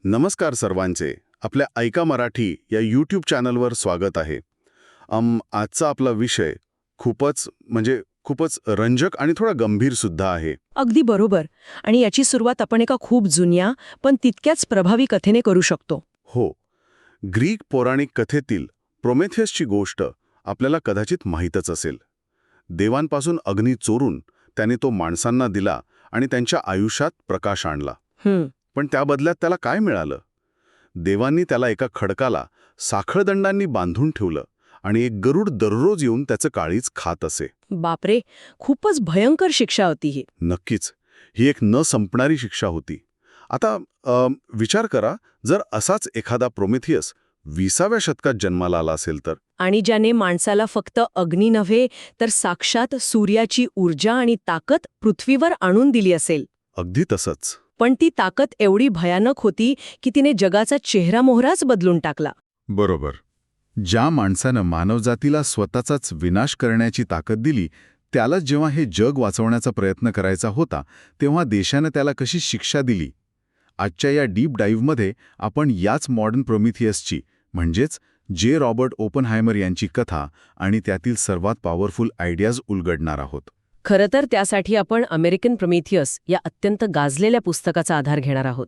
नमस्कार सर्वांचे. आपल्या ऐका मराठी या यूट्यूब चॅनलवर स्वागत आहे. आजचा आपला विषय खूपच रंजक आणि थोडा गंभीर सुद्धा आहे. अगदी बरोबर. आणि याची सुरुवात आपण एका खूप जुन्या पण तितक्याच प्रभावी कथेने करू शकतो. हो, ग्रीक पौराणिक कथेतील प्रोमेथियसची गोष्ट आपल्याला कदाचित माहीतच असेल. देवांपासून अग्नी चोरून त्याने तो माणसांना दिला आणि त्यांच्या आयुष्यात प्रकाश आणला. पण त्या बदल्यात त्याला काय मिळालं? देवांनी त्याला एका खडकाला साखळदंडांनी बांधून ठेवलं आणि एक गरुड दररोज येऊन त्याचं काळीज खात असे. बापरे, खूपच भयंकर शिक्षा होती ही. नक्कीच, ही एक न संपणारी शिक्षा होती. आता विचार करा, जर असाच एखादा प्रोमेथियस 20व्या शतकात जन्माला आला असेल तर. आणि ज्याने माणसाला फक्त अग्नी नव्हे तर साक्षात सूर्याची ऊर्जा आणि ताकद पृथ्वीवर आणून दिली असेल. अगदी तसंच. पण ती ताकद एवढी भयानक होती की तिने जगाचा चेहरामोहराच बदलून टाकला. बरोबर. ज्या माणसानं मानवजातीला स्वतःचाच विनाश करण्याची ताकद दिली, त्यालाच जेव्हा हे जग वाचवण्याचा प्रयत्न करायचा होता, तेव्हा देशानं त्याला कशी शिक्षा दिली. आजच्या या डीप डाईव्हमध्ये आपण याच मॉडर्न प्रोमिथियसची म्हणजेच जे. रॉबर्ट ओपनहायमर यांची कथा आणि त्यातील सर्वात पॉवरफुल आयडियाज उलगडणार आहोत. खरं तर त्यासाठी आपण अमेरिकन प्रोमेथियस या अत्यंत गाजलेल्या पुस्तकाचा आधार घेणार आहोत.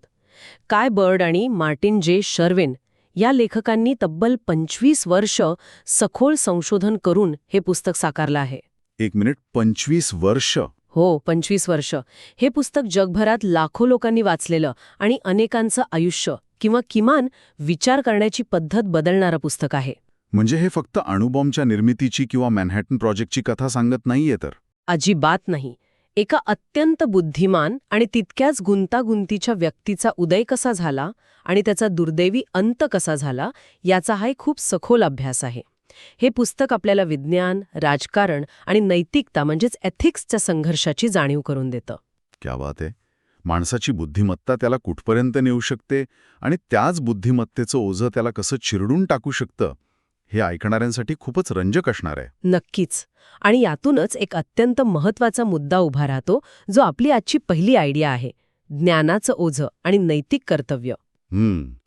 काय बर्ड आणि मार्टिन जे. शर्विन या लेखकांनी तब्बल 25 वर्ष सखोल संशोधन करून हे पुस्तक साकारलं आहे. 1 मिनिट, 25 वर्ष? हो, 25 वर्ष. हे पुस्तक जगभरात लाखो लोकांनी वाचलेलं आणि अनेकांचं आयुष्य किंवा किमान विचार करण्याची पद्धत बदलणारं पुस्तक आहे. म्हणजे हे फक्त अणुबॉम्बच्या निर्मितीची किंवा मॅनहॅटन प्रोजेक्टची कथा सांगत नाहीये तर? अजिबात नाही. एका अत्यंत बुद्धिमान आणि तितक्याच गुंतागुंतीच्या व्यक्तीचा उदय कसा झाला आणि त्याचा दुर्दैवी अंत कसा झाला याचा हा एक खूप सखोल अभ्यास आहे. हे पुस्तक आपल्याला विज्ञान, राजकारण आणि नैतिकता म्हणजेच एथिक्सच्या संघर्षाची जाणीव करून देतं. क्या बात आहे. माणसाची बुद्धिमत्ता त्याला कुठपर्यंत नेऊ शकते आणि त्याच बुद्धिमत्तेचं ओझं त्याला कसं चिरडून टाकू शकतं, हे ऐकणाऱ्यांसाठी खूपच रंजक असणार आहे. नक्कीच. आणि यातूनच एक अत्यंत महत्त्वाचा मुद्दा उभा राहतो, जो आपली आजची पहिली आयडिया आहे: ज्ञानाचं ओझं आणि नैतिक कर्तव्य.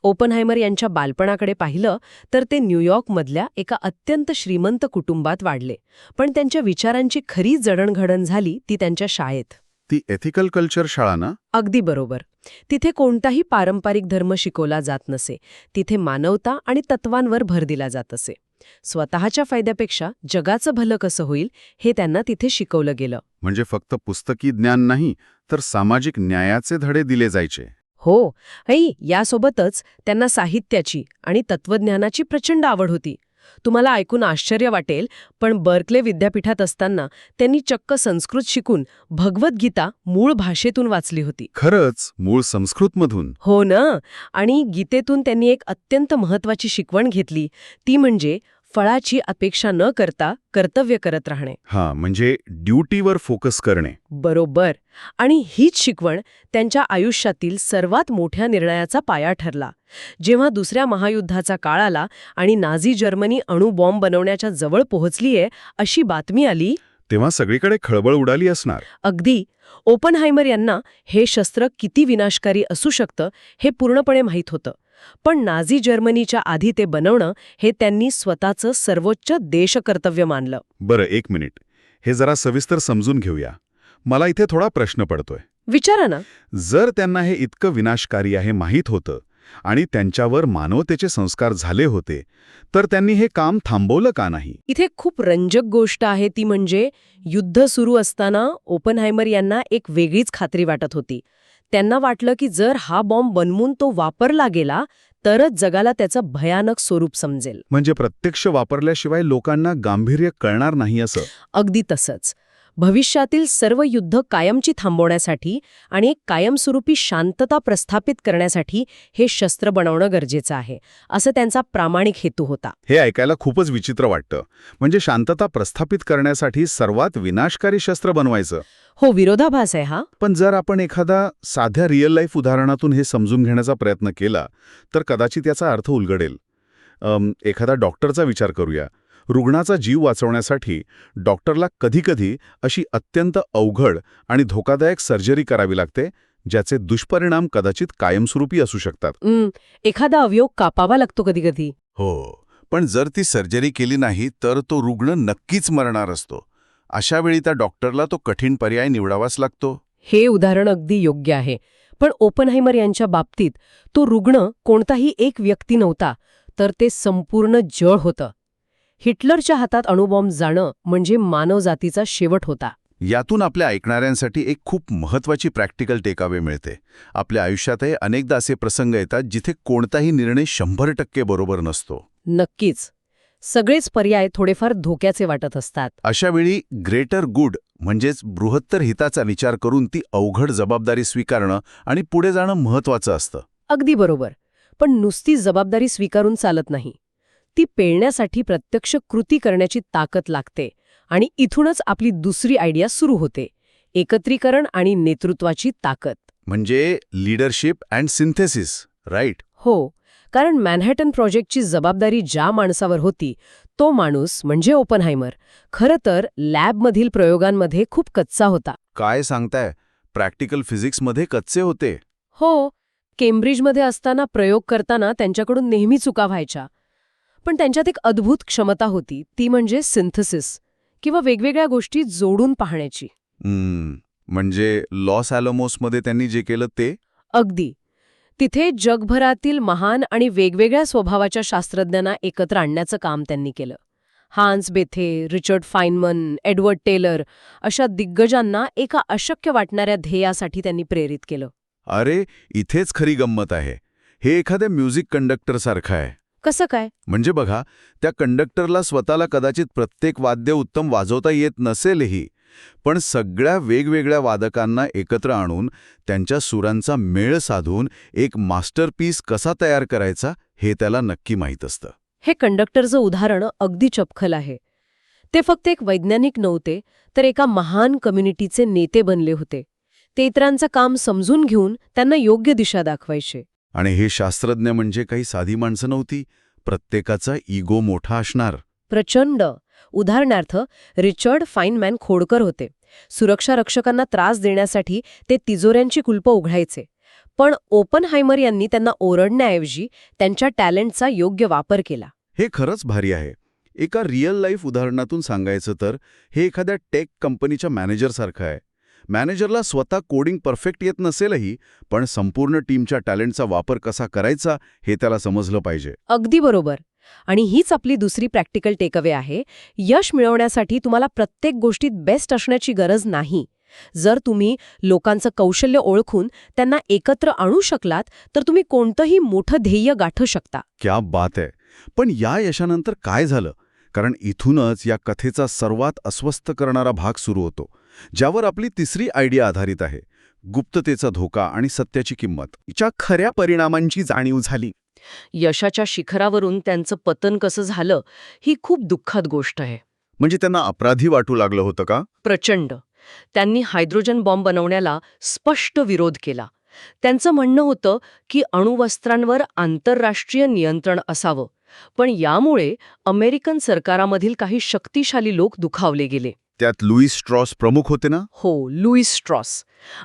ओपनहायमर यांच्या बालपणाकडे पाहिलं तर ते न्यूयॉर्कमधल्या एका अत्यंत श्रीमंत कुटुंबात वाढले. पण त्यांच्या विचारांची खरी जडणघडण झाली ती त्यांच्या शाळेत. ती एथिकल कल्चर शाळा ना? अगदी बरोबर. तिथे कोणताही पारंपरिक धर्म शिकवला जात नसे. तिथे मानवता आणि तत्वांवर भर दिला जात असे. स्वतःच्या फायद्यापेक्षा जगाचं भलं कसं होईल हे त्यांना तिथे शिकवलं गेलं. म्हणजे फक्त पुस्तकी ज्ञान नाही, तर सामाजिक न्यायाचे धडे दिले जायचे. हो. यासोबतच त्यांना साहित्याची आणि तत्वज्ञानाची प्रचंड आवड होती. तुम्हाला ऐकून आश्चर्य वाटेल, पण बर्कले विद्यापीठात असताना त्यांनी चक्क संस्कृत शिकून भगवद्गीता मूळ भाषेतून वाचली होती. खरंच? मूळ संस्कृतमधून? हो ना. आणि गीतेतून त्यांनी एक अत्यंत महत्त्वाची शिकवण घेतली, ती म्हणजे फळाची अपेक्षा न करता कर्तव्य करत राहणे. म्हणजे ड्युटीवर फोकस करणे. बरोबर. आणि हीच शिकवण त्यांच्या आयुष्यातील सर्वात मोठ्या निर्णयाचा पाया ठरला. जेव्हा दुसऱ्या महायुद्धाचा काळ आला आणि नाझी जर्मनी अणुबॉम्ब बनवण्याच्या जवळ पोहोचलीये अशी बातमी आली, तेव्हा सगळीकडे खळबळ उडाली असणार. अगदी. ओपनहायमर यांना हे शस्त्र किती विनाशकारी असू शकतं हे पूर्णपणे माहीत होतं. पण नाझी जर्मनीच्या आधी ते बनवणं हे त्यांनी स्वतःचं सर्वोच्च देशकर्तव्य मानलं. बरं, 1 मिनिट. हे जरा सविस्तर समजून घेऊया. मला इथे थोडा प्रश्न पडतोय. विचारा ना. जर त्यांना हे इतकं विनाशकारी आहे माहीत होतं आणि त्यांच्यावर मानवतेचे संस्कार झाले होते, तर त्यांनी हे काम थांबवलं का नाही? इथे खूप रंजक गोष्ट आहे, ती म्हणजे युद्ध सुरू असताना ओपनहायमर यांना एक वेगळीच खात्री वाटत होती. त्यांना वाटलं की जर हा बॉम्ब बनवून तो वापरला गेला तरच जगाला त्याचं भयानक स्वरूप समजेल. म्हणजे प्रत्यक्ष वापरल्याशिवाय लोकांना गांभीर्य कळणार नाही असं? अगदी तसंच. भविष्यातील सर्व युद्ध कायमची थांबवण्यासाठी आणि एक कायमस्वरूपी शांतता प्रस्थापित करण्यासाठी हे शस्त्र बनवणं गरजेचं आहे, असं त्यांचा प्रामाणिक हेतू होता. हे ऐकायला खूपच विचित्र वाटतं. म्हणजे शांतता प्रस्थापित करण्यासाठी सर्वात विनाशकारी शस्त्र बनवायचं? हो, विरोधाभास आहे हा. पण जर आपण एखादा साध्या रिअल लाईफ उदाहरणातून हे समजून घेण्याचा प्रयत्न केला तर कदाचित याचा अर्थ उलगडेल. एखादा डॉक्टरचा विचार करूया. रुग्णाचा जीव वाचवण्यासाठी डॉक्टरला कधीकधी अशी अत्यंत अवघड आणि धोकादायक सर्जरी करावी लागते, ज्याचे दुष्परिणाम कदाचित कायमस्वरूपी असू शकतात. एखादा अवयव कापावा लागतो कधी कधी. हो, पण जर ती सर्जरी केली नाही तर तो रुग्ण नक्कीच मरणार असतो. अशा वेळी त्या डॉक्टरला तो कठीण पर्याय निवडावाच लागतो. हे उदाहरण अगदी योग्य आहे. पण ओपनहायमर यांच्या बाबतीत तो रुग्ण कोणताही एक व्यक्ती नव्हता, तर ते संपूर्ण जळ होतं. हिटलरच्या हातात अणुबॉम्ब जाणं म्हणजे मानवजातीचा शेवट होता. यातून आपल्या ऐकणाऱ्यांसाठी एक खूप महत्त्वाची प्रॅक्टिकल टेकअवे मिळते. आपल्या आयुष्यातही अनेकदा असे प्रसंग येतात जिथे कोणताही निर्णय 100% बरोबर नसतो. नक्कीच. सगळेच पर्याय थोडेफार धोक्याचे वाटत असतात. अशावेळी ग्रेटर गुड म्हणजेच बृहत्तर हिताचा विचार करून ती अवघड जबाबदारी स्वीकारणं आणि पुढे जाणं महत्त्वाचं असतं. अगदी बरोबर. पण नुसती जबाबदारी स्वीकारून चालत नाही. ती पेलण्यासाठी प्रत्यक्ष कृती करण्याची ताकद लागते. आणि इथूनच आपली दुसरी आयडिया सुरू होते, एकत्रीकरण आणि नेतृत्वाची ताकद. म्हणजे लीडरशिप अँड सिंथेसिस, राईट? हो, कारण मॅनहॅटन प्रोजेक्टची जबाबदारी ज्या माणसावर होती, तो माणूस म्हणजे ओपनहायमर खरं तर लॅबमधील प्रयोगांमध्ये खूप कच्चा होता. काय सांगताय? प्रॅक्टिकल फिजिक्समध्ये कच्चे होते? हो, केम्ब्रिजमध्ये असताना प्रयोग करताना त्यांच्याकडून नेहमी चुका व्हायच्या. पण त्यांच्यात एक अद्भुत क्षमता होती, ती म्हणजे सिंथेसिस किंवा वेगवेगळ्या गोष्टी जोडून पाहण्याची. म्हणजे लॉस ॲलमोसमध्ये त्यांनी जे केलं ते? अगदी. तिथे जगभरातील महान आणि वेगवेगळ्या स्वभावाच्या शास्त्रज्ञांना एकत्र आणण्याचं काम त्यांनी केलं. हान्स बेथे, रिचर्ड फाइनमन, एडवर्ड टेलर अशा दिग्गजांना एका अशक्य वाटणाऱ्या ध्येयासाठी त्यांनी प्रेरित केलं. अरे, इथेच खरी गंमत आहे. हे एखाद्या म्युझिक कंडक्टरसारखं आहे. कसं काय? म्हणजे बघा, त्या कंडक्टरला स्वतःला कदाचित प्रत्येक वाद्य उत्तम वाजवता येत नसेलही, पण सगळ्या वेगवेगळ्या वादकांना एकत्र आणून त्यांच्या सुरांचा मेळ साधून एक मास्टरपीस कसा तयार करायचा हे त्याला नक्की माहीत असतं. हे कंडक्टरचं उदाहरण अगदी चपखल आहे. ते फक्त एक वैज्ञानिक नव्हते, तर एका महान कम्युनिटीचे नेते बनले होते. ते इतरांचं काम समजून घेऊन त्यांना योग्य दिशा दाखवायचे. आणि हे शास्त्रज्ञ म्हणजे काही साधी माणसं नव्हती. प्रत्येकाचा इगो मोठा असणार. प्रचंड. उदाहरणार्थ रिचर्ड फाइनमॅन खोडकर होते. सुरक्षा रक्षकांना त्रास देण्यासाठी ते तिजोऱ्यांची कुलपं उघडायचे. पण ओपनहायमर यांनी त्यांना ओरडण्याऐवजी त्यांच्या टॅलेंटचा योग्य वापर केला. हे खरंच भारी आहे. एका रिअल लाईफ उदाहरणातून सांगायचं तर हे एखाद्या टेक कंपनीच्या मॅनेजरसारखं आहे. मॅनेजरला स्वतः कोडिंग परफेक्ट येत नसेलही, पण संपूर्ण टीमच्या टॅलेंटचा वापर कसा करायचा हे त्याला समजलं पाहिजे. अगदी बरोबर. आणि हीच आपली दुसरी प्रॅक्टिकल टेकअवे आहे. यश मिळवण्यासाठी तुम्हाला प्रत्येक गोष्टीत बेस्ट असण्याची गरज नाही. जर तुम्ही लोकांचं कौशल्य ओळखून त्यांना एकत्र आणू शकलात, तर तुम्ही कोणतंही मोठं ध्येय गाठू शकता. क्या बात आहे. पण या यशानंतर काय झालं? कारण इथूनच या कथेचा सर्वात अस्वस्थ करणारा भाग सुरू होतो, ज्यावर आपली तिसरी आयडिया आधारित आहे, गुप्ततेचा धोका आणि सत्याची किंमत. च्या खऱ्या परिणामांची जाणीव झाली. यशाच्या शिखरावरून त्यांचं पतन कसं झालं, ही खूप दुःखद गोष्ट आहे. म्हणजे त्यांना अपराधी वाटू लागलं होतं का? प्रचंड. त्यांनी हायड्रोजन बॉम्ब बनवण्याला स्पष्ट विरोध केला. त्यांचं म्हणणं होतं की अणुवस्त्रांवर आंतरराष्ट्रीय नियंत्रण असावं. पण यामुळे अमेरिकन सरकारामधील काही शक्तिशाली लोक दुखावले गेले. त्यात लुईस स्ट्रॉस प्रमुख होते ना? हो, लुईस स्ट्रॉस.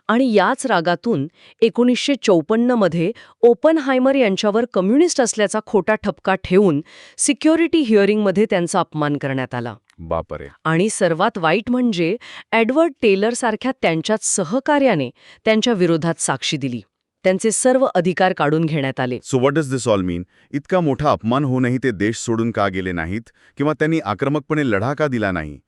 आणि याच रागातून 1954 मध्ये ओपनहायमर यांच्यावर कम्युनिस्ट असल्याचा खोटा ठपका ठेवून सिक्युरिटी हिअरिंगमध्ये त्यांचा अपमान करण्यात आला. बापरे. आणि सर्वात वाईट म्हणजे एडवर्ड टेलरसारख्या त्यांच्याच सहकार्याने त्यांच्या विरोधात साक्षी दिली. त्यांचे सर्व अधिकार काढून घेण्यात आले. So what does this all mean? इतका मोठा अपमान होऊनही ते देश सोडून का गेले नाहीत, किंवा त्यांनी आक्रमकपणे लढा का दिला नाही?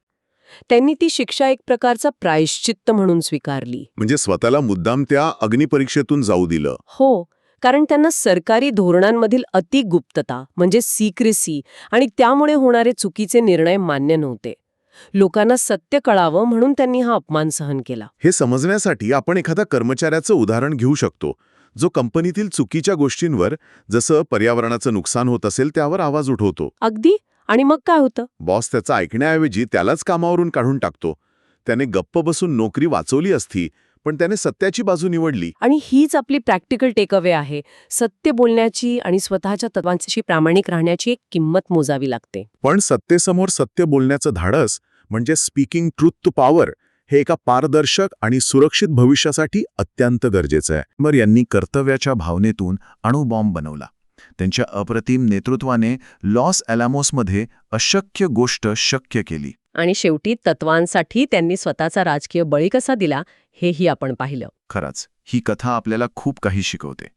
त्यांनी ती शिक्षा एक प्रकारचा प्रायश्चित्त म्हणून स्वीकारली. म्हणजे स्वतःला मुद्दाम त्या अग्निपरीक्षेतून जाऊ दिलं. हो, कारण त्यांना सरकारी धोरणांमधील अतिगुप्तता म्हणजे सिक्रेसी आणि त्यामुळे होणारे चुकीचे निर्णय मान्य नव्हते. लोकांना सत्य कळावं म्हणून त्यांनी हा अपमान सहन केला. हे समजण्यासाठी आपण एखाद्या कर्मचाऱ्याचं उदाहरण घेऊ शकतो, जो कंपनीतील चुकीच्या गोष्टींवर, जसं पर्यावरणाचं नुकसान होत असेल त्यावर आवाज उठवतो. अगदी. आणि मग काय होतं? बॉस त्याचं ऐकण्याऐवजी त्यालाच कामावरून काढून टाकतो. त्याने गप्प बसून नोकरी वाचवली असती, पण त्याने सत्याची बाजू निवडली. आणि हीच आपली प्रॅक्टिकल टेकअवे आहे. सत्य बोलण्याची आणि स्वतःच्या तत्वांशी प्रामाणिक राहण्याची एक किंमत मोजावी लागते. पण सत्तेसमोर सत्य बोलण्याचं धाडस, म्हणजे स्पीकिंग ट्रूथ टू पॉवर, हे एका पारदर्शक आणि सुरक्षित भविष्यासाठी अत्यंत गरजेचं आहे. मर यांनी कर्तव्याच्या भावनेतून अणुबॉम्ब बनवला. त्यांच्या अप्रतिम नेतृत्वाने लॉस अलामोसमध्ये अशक्य गोष्ट शक्य केली. आणि शेवटी तत्वांसाठी त्यांनी स्वतःचा राजकीय बळी कसा दिला हेही आपण पाहिलं. खरंच ही कथा आपल्याला खूप काही शिकवते.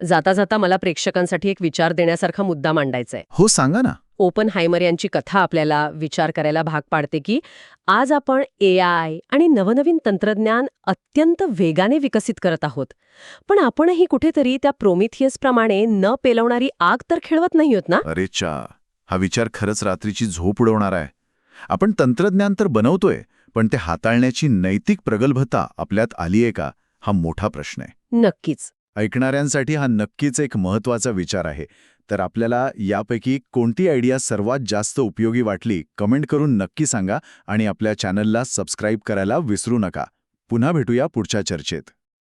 जाता जाता मला प्रेक्षकांसाठी एक विचार देण्यासारखा मुद्दा मांडायचा आहे. हो, सांगा ना. ओपनहायमर यांची कथा आपल्याला विचार करायला भाग पाडते की आज आपण AI आणि नवनवीन तंत्रज्ञान अत्यंत वेगाने विकसित करत आहोत, पण आपणही कुठेतरी त्या प्रोमिथियसप्रमाणे न पेलवणारी आग तर खेळवत नाही आहोत ना. अरे चा, हा विचार खरंच रात्रीची झोप उडवणार आहे. आपण तंत्रज्ञान तर बनवतोय, पण ते हाताळण्याची नैतिक प्रगल्भता आपल्यात आलीये का, हा मोठा प्रश्न आहे. नक्कीच. ऐकणाऱ्यांसाठी हा नक्कीच एक महत्त्वाचा विचार आहे. तर आपल्याला यापैकी कोणती आयडिया सर्वात जास्त उपयोगी वाटली कमेंट करून नक्की सांगा आणि आपल्या चॅनलला सबस्क्राईब करायला विसरू नका. पुन्हा भेटूया पुढच्या चर्चेत.